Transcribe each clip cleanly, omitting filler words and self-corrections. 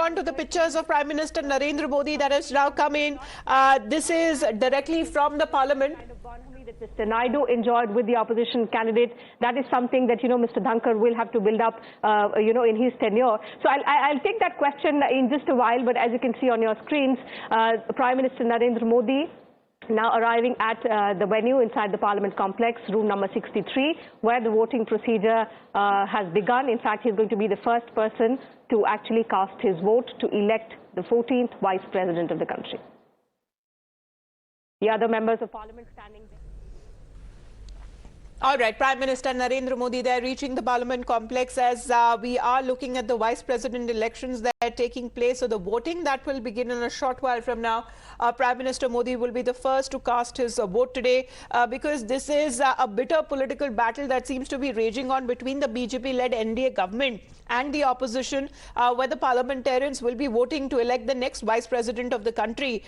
on to the pictures of Prime Minister Narendra Modi that has now come in. This is directly from the Parliament. That Mr. Naidu enjoyed with the opposition candidate, that is something that, Mr. Dhankhar will have to build up, in his tenure. So I'll take that question in just a while, but as you can see on your screens, Prime Minister Narendra Modi now arriving at the venue inside the Parliament complex, room number 63, where the voting procedure has begun. In fact, he's going to be the first person to actually cast his vote to elect the 14th Vice President of the country. The other members of Parliament standing there. All right, Prime Minister Narendra Modi there reaching the Parliament complex as we are looking at the Vice President elections that are taking place. So the voting that will begin in a short while from now. Prime Minister Modi will be the first to cast his vote today because this is a bitter political battle that seems to be raging on between the BJP-led NDA government and the opposition, where the parliamentarians will be voting to elect the next Vice President of the country.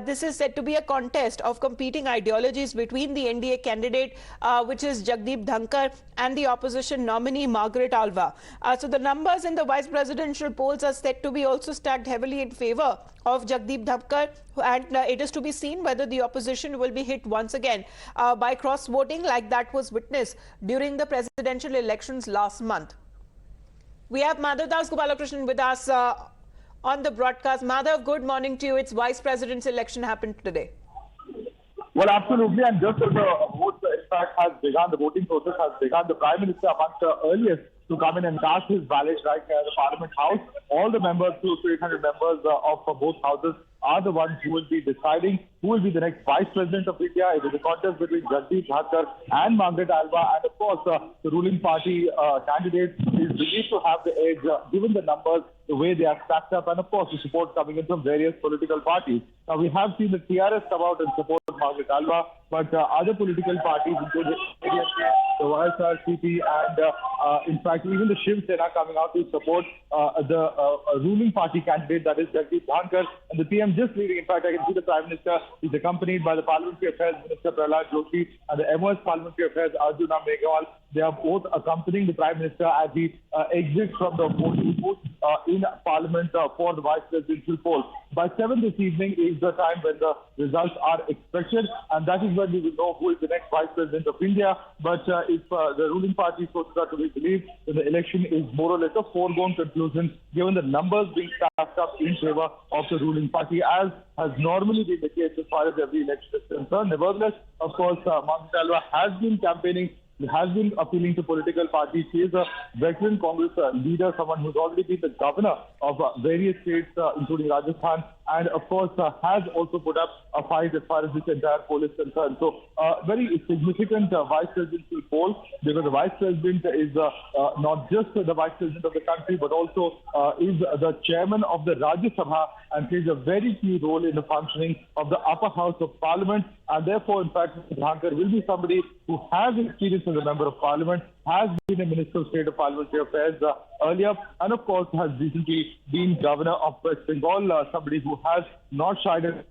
This is said to be a contest of competing ideologies between the NDA candidate, which is Jagdeep Dhankhar, and the opposition nominee Margaret Alva. So the numbers in the vice presidential polls are said to be also stacked heavily in favor of Jagdeep Dhankhar, and it is to be seen whether the opposition will be hit once again by cross-voting like that was witnessed during the presidential elections last month. We have Madhav Das Gopalakrishnan with us on the broadcast. Madhav, good morning to you. It's Vice President's election happened today. Well, absolutely, and just as the vote, in fact, has begun, the voting process has begun. The Prime Minister amongst the earliest to come in and cast his ballot right near the Parliament House. All the members, 200-800 members of both houses, are the ones who will be deciding who will be the next Vice President of India. It is a contest between Jagdeep Dhankhar and Margaret Alva, and of course, the ruling party candidate is believed to have the edge, given the numbers, the way they are stacked up, and of course, the support coming in from various political parties. Now, we have seen the TRS come out and support Margaret Alva, but other political parties, including the YSRCP, and in fact, even the Shiv Sena coming out to support the ruling party candidate, that is Jagdeep Dhankhar. And the PM just leaving. In fact, I can see the Prime Minister is accompanied by the Parliamentary Affairs Minister Prahlad Joshi and the MOS Parliamentary Affairs Arjuna Megwal. They are both accompanying the Prime Minister as he exits from the voting booth in Parliament for the Vice Presidential poll. By 7 this evening is the time when the results are expected, and that is when we will know who is the next Vice President of India. But if the ruling party sources are to be believed, then the election is more or less a foregone conclusion, given the numbers being stacked up in favor of the ruling party, as has normally been the case as far as every election is concerned. Nevertheless, of course, Margaret Alva has been campaigning. He has been appealing to political parties. He is a veteran Congress leader, someone who's already been the governor of various states, including Rajasthan, and of course has also put up a fight as far as this entire poll is concerned. So, very significant vice presidential poll, because the vice president is not just the vice president of the country, but also is the chairman of the Rajya Sabha and plays a very key role in the functioning of the upper house of parliament. And therefore, in fact, Mr. Dhankhar will be somebody who has experience as a member of parliament, has been a Minister of State of Parliamentary Affairs earlier, and of course has recently been Governor of West Bengal, somebody who has not shied away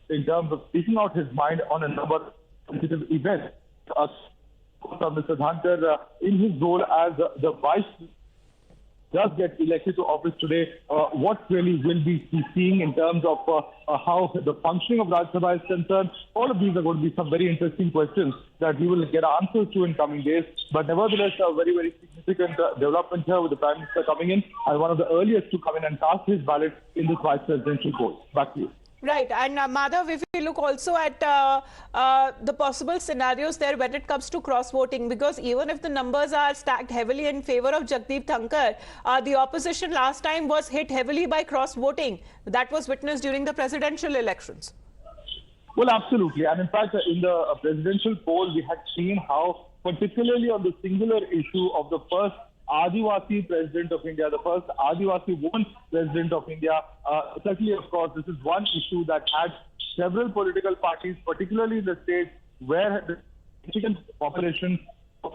in terms of speaking out his mind on a number of sensitive events. Mr. Dhankhar, in his role as the Vice does get elected to office today, what really will be seeing in terms of how the functioning of Rajya Sabha is concerned? All of these are going to be some very interesting questions that we will get answers to in coming days. But nevertheless, a very, very significant development here with the Prime Minister coming in and one of the earliest to come in and cast his ballot in this vice presidential poll. Back to you. Right, and Madhav, if we look also at the possible scenarios there when it comes to cross-voting, because even if the numbers are stacked heavily in favor of Jagdeep Dhankhar, the opposition last time was hit heavily by cross-voting. That was witnessed during the presidential elections. Well, absolutely. And in fact, in the presidential poll, we had seen how, particularly on the singular issue of the first Adivasi President of India, the first Adivasi woman President of India. Certainly, of course, this is one issue that had several political parties, particularly in the states where the significant population of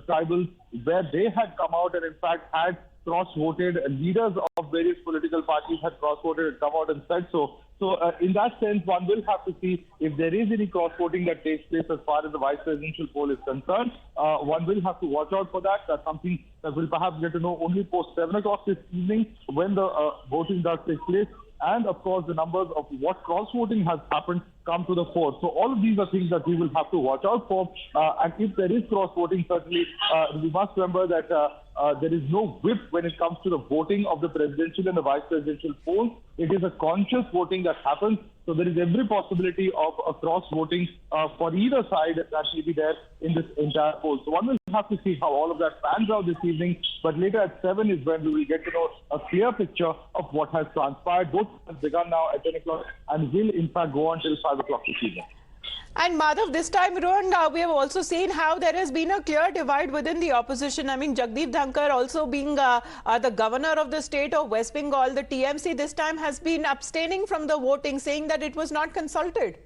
tribals, where they had come out and in fact had cross-voted. Leaders of various political parties had cross-voted and come out and said so. So in that sense, one will have to see if there is any cross-voting that takes place as far as the vice presidential poll is concerned. One will have to watch out for that. That's something that we'll perhaps get to know only post 7 o'clock this evening when the voting does take place. And of course, the numbers of what cross-voting has happened come to the fore. So all of these are things that we will have to watch out for. And if there is cross-voting, certainly we must remember that there is no whip when it comes to the voting of the presidential and the vice presidential polls. It is a conscious voting that happens. So there is every possibility of a cross-voting for either side that may be there in this entire poll. So one will have to see how all of that pans out this evening. But later at 7 is when we will get to know a clear picture of what has transpired. Both has begun now at 10 o'clock and will in fact go on till 5 o'clock this evening. And Madhav, this time around, we have also seen how there has been a clear divide within the opposition. I mean, Jagdeep Dhankhar also being the governor of the state of West Bengal, the TMC this time has been abstaining from the voting, saying that it was not consulted.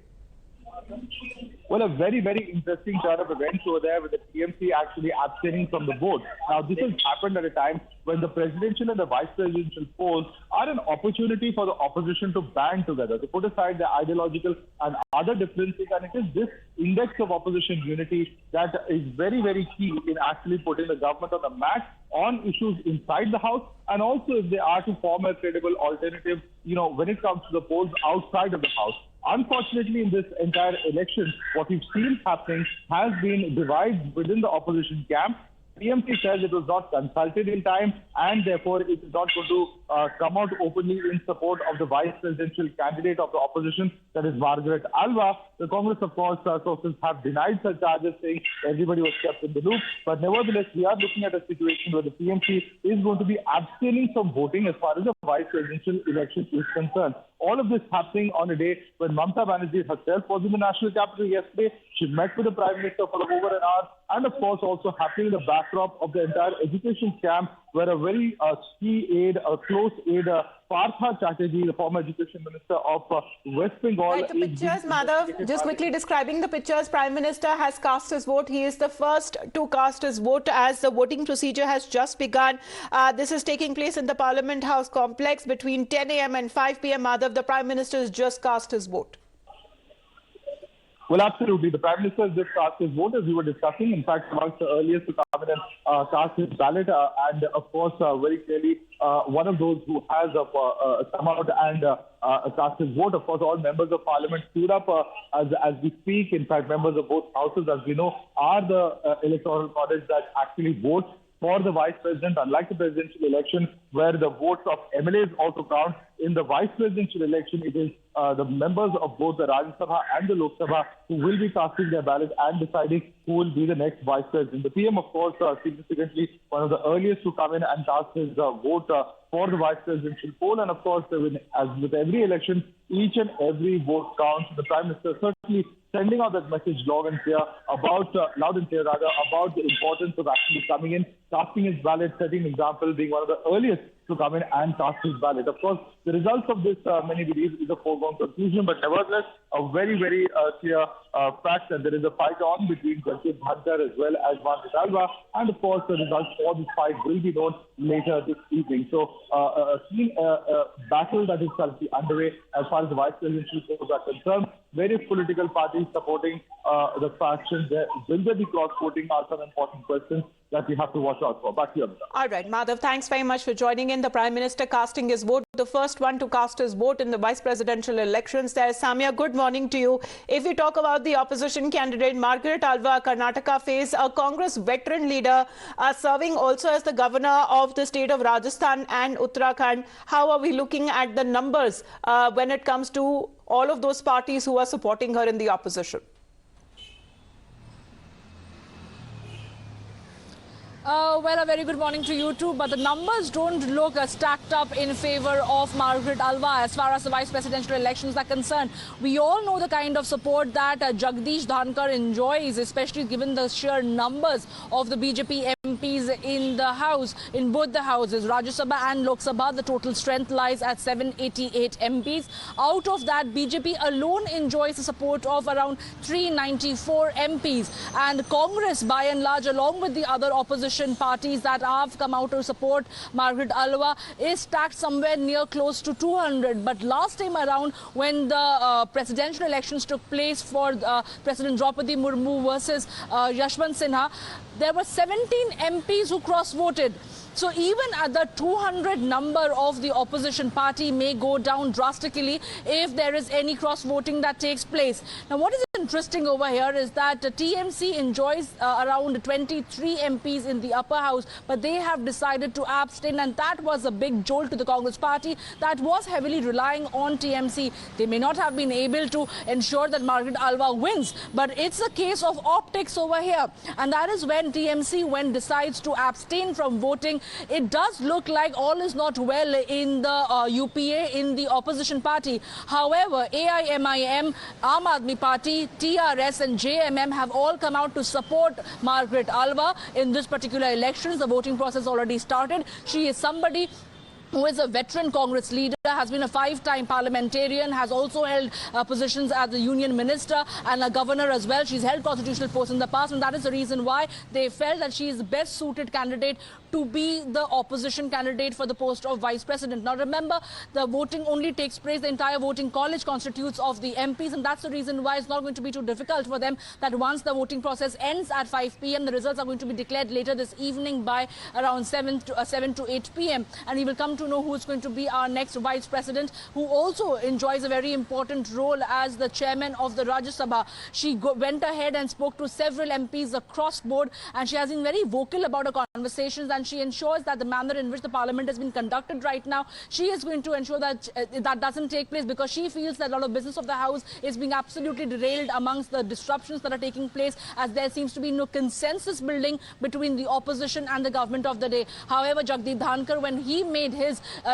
Well, a very, very interesting turn of events over there with the TMC actually abstaining from the vote. Now, this has happened at a time when the presidential and the vice presidential polls are an opportunity for the opposition to band together, to put aside the ideological and other differences. And it is this index of opposition unity that is very, very key in actually putting the government on the mat on issues inside the House, and also if they are to form a credible alternative, when it comes to the polls outside of the House. Unfortunately, in this entire election, what we've seen happening has been divide within the opposition camp. TMC says it was not consulted in time and therefore it is not going to come out openly in support of the vice presidential candidate of the opposition, that is Margaret Alva. The Congress, of course, sources have denied such charges, saying everybody was kept in the loop. But nevertheless, we are looking at a situation where the TMC is going to be abstaining from voting as far as the vice presidential election is concerned. All of this happening on a day when Mamata Banerjee herself was in the national capital yesterday. She met with the Prime Minister for over an hour, and of course also happening in the backdrop of the entire education camp, where a very key aide, a close aide, Partha Chatterjee, the former education minister of West Bengal. Right, the pictures, Madhav, just quickly describing the pictures. Prime Minister has cast his vote. He is the first to cast his vote as the voting procedure has just begun. This is taking place in the Parliament House complex between 10 a.m. and 5 p.m. Madhav, the Prime Minister has just cast his vote. Well, absolutely. The Prime Minister has just cast his vote, as we were discussing. In fact, amongst the earliest to come in and cast his ballot. And, of course, very clearly, one of those who has come out and cast his vote. Of course, all members of Parliament stood up as we speak. In fact, members of both houses, as we know, are the electoral college that actually votes for the vice president, unlike the presidential election, where the votes of MLAs also count. In the vice presidential election, it is the members of both the Rajya Sabha and the Lok Sabha who will be casting their ballot and deciding who will be the next vice president. The PM, of course, significantly one of the earliest to come in and cast his vote for the vice presidential poll. And of course, as with every election, each and every vote counts. The Prime Minister certainly sending out that message loud and clear about the importance of actually coming in, casting his ballot, setting an example, being one of the earliest to come in and cast his ballot. Of course, the results of this, many believe, is a foregone conclusion, but nevertheless, a very, very clear fact that there is a fight on between Jagdeep Dhankhar as well as Margaret Alva, and of course, the results for this fight will be known later this evening. So, a keen battle that is currently underway as far as the vice presidential polls are concerned. Various political parties supporting the faction. Will there be cross-voting are some important questions that we have to watch out for. Back to you. All right, Madhav, thanks very much for joining in. The Prime Minister casting his vote, the first one to cast his vote in the vice presidential elections. There, Samia, good morning to you. If we talk about the opposition candidate, Margaret Alva, Karnataka, face a Congress veteran leader serving also as the governor of the state of Rajasthan and Uttarakhand. How are we looking at the numbers when it comes to all of those parties who are supporting her in the opposition? Well, a very good morning to you too, but the numbers don't look stacked up in favor of Margaret Alva as far as the vice presidential elections are concerned. We all know the kind of support that Jagdeep Dhankhar enjoys, especially given the sheer numbers of the BJP MPs in the House, in both the houses, Rajya Sabha and Lok Sabha. The total strength lies at 788 MPs. Out of that, BJP alone enjoys the support of around 394 MPs. And Congress, by and large, along with the other opposition parties that have come out to support Margaret Alva, is stacked somewhere near close to 200. But last time around, when the presidential elections took place for President Draupadi Murmu versus Yashwant Sinha, there were 17 MPs who cross-voted. So even at the 200 number of the opposition party may go down drastically if there is any cross-voting that takes place. Now, what is interesting over here is that TMC enjoys around 23 MPs in the upper house, but they have decided to abstain, and that was a big jolt to the Congress party that was heavily relying on TMC. They may not have been able to ensure that Margaret Alva wins, but it's a case of optics over here, and that is when TMC decides to abstain from voting. It does look like all is not well in the UPA, in the opposition party. However, AIMIM, Aam Aadmi Party, TRS and JMM have all come out to support Margaret Alva in this particular elections. The voting process already started. She is somebody who is a veteran Congress leader, has been a 5-time parliamentarian, has also held positions as a union minister and a governor as well. She's held constitutional posts in the past, and that is the reason why they felt that she is the best suited candidate to be the opposition candidate for the post of vice president. Now remember, the voting only takes place, the entire voting college constitutes of the MPs, and that's the reason why it's not going to be too difficult for them that once the voting process ends at 5 p.m, the results are going to be declared later this evening by around 7 to 8 p.m. and we will come to know who is going to be our next vice president, who also enjoys a very important role as the chairman of the Rajya Sabha. She went ahead and spoke to several MPs across board, and she has been very vocal about her conversations, and she ensures that the manner in which the parliament has been conducted right now, she is going to ensure that that doesn't take place, because she feels that a lot of business of the house is being absolutely derailed amongst the disruptions that are taking place, as there seems to be no consensus building between the opposition and the government of the day. However, Jagdeep Dhankhar, when he made his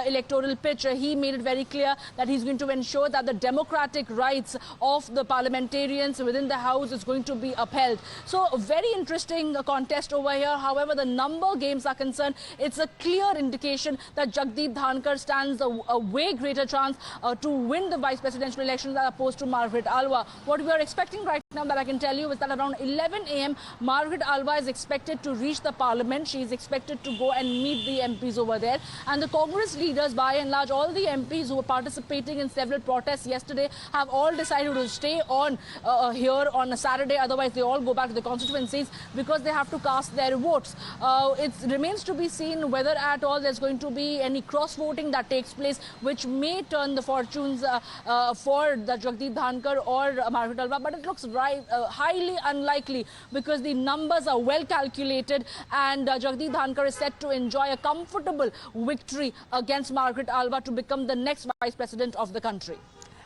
electoral pitch, he made it very clear that he's going to ensure that the democratic rights of the parliamentarians within the house is going to be upheld. So a very interesting contest over here. However, the number games are concerned, it's a clear indication that Jagdeep Dhankhar stands a way greater chance to win the vice presidential elections as opposed to Margaret Alva. What we are expecting right now, that I can tell you, is that around 11 a.m. Margaret Alva is expected to reach the parliament. She is expected to go and meet the MPs over there, and the Congress leaders, by and large, all the MPs who were participating in several protests yesterday, have all decided to stay on here on a Saturday. Otherwise, they all go back to the constituencies because they have to cast their votes. It remains to be seen whether at all there's going to be any cross-voting that takes place, which may turn the fortunes for the Jagdeep Dhankhar or Margaret Alva. But it looks highly unlikely, because the numbers are well calculated, and Jagdeep Dhankhar is set to enjoy a comfortable victory against Margaret Alva to become the next vice president of the country.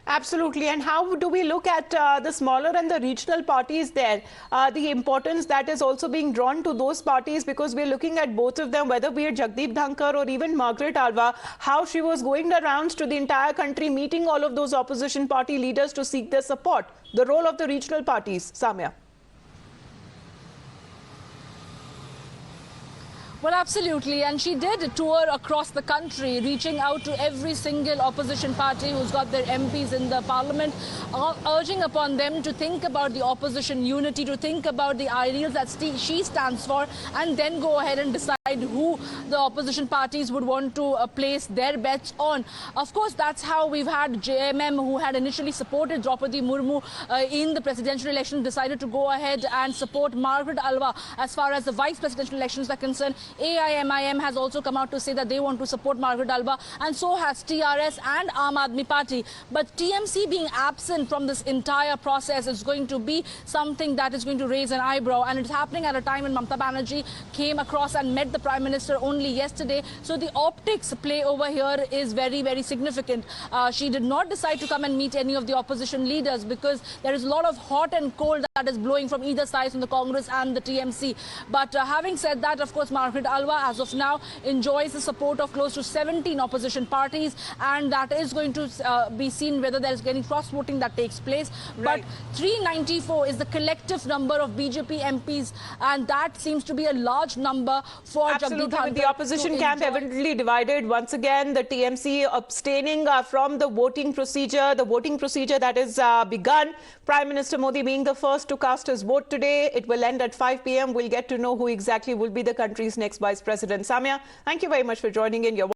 Absolutely. And how do we look at the smaller and the regional parties there? The importance that is also being drawn to those parties, because we're looking at both of them, whether be it Jagdeep Dhankhar or even Margaret Alva, how she was going the rounds to the entire country, meeting all of those opposition party leaders to seek their support. The role of the regional parties, Samya. Well, absolutely. And she did a tour across the country, reaching out to every single opposition party who's got their MPs in the parliament, urging upon them to think about the opposition unity, to think about the ideals that she stands for, and then go ahead and decide who the opposition parties would want to place their bets on. Of course, that's how we've had JMM, who had initially supported Draupadi Murmu in the presidential election, decided to go ahead and support Margaret Alva as far as the vice presidential elections are concerned. AIMIM has also come out to say that they want to support Margaret Alva, and so has TRS and Aam Aadmi Party. But TMC being absent from this entire process is going to be something that is going to raise an eyebrow, and it's happening at a time when Mamata Banerjee came across and met the Prime Minister only yesterday. So the optics play over here is very, very significant. She did not decide to come and meet any of the opposition leaders, because there is a lot of hot and cold that is blowing from either side, from the Congress and the TMC. But having said that, of course, Margaret Alva, as of now, enjoys the support of close to 17 opposition parties, and that is going to be seen whether there is any cross-voting that takes place. Right. But 394 is the collective number of BJP MPs, and that seems to be a large number for Jagdeep Dhankhar. With the opposition camp evidently divided once again, the TMC abstaining from the voting procedure that is begun. Prime Minister Modi being the first to cast his vote today. It will end at 5 p.m. We'll get to know who exactly will be the country's next Vice President. Samia, thank you very much for joining in.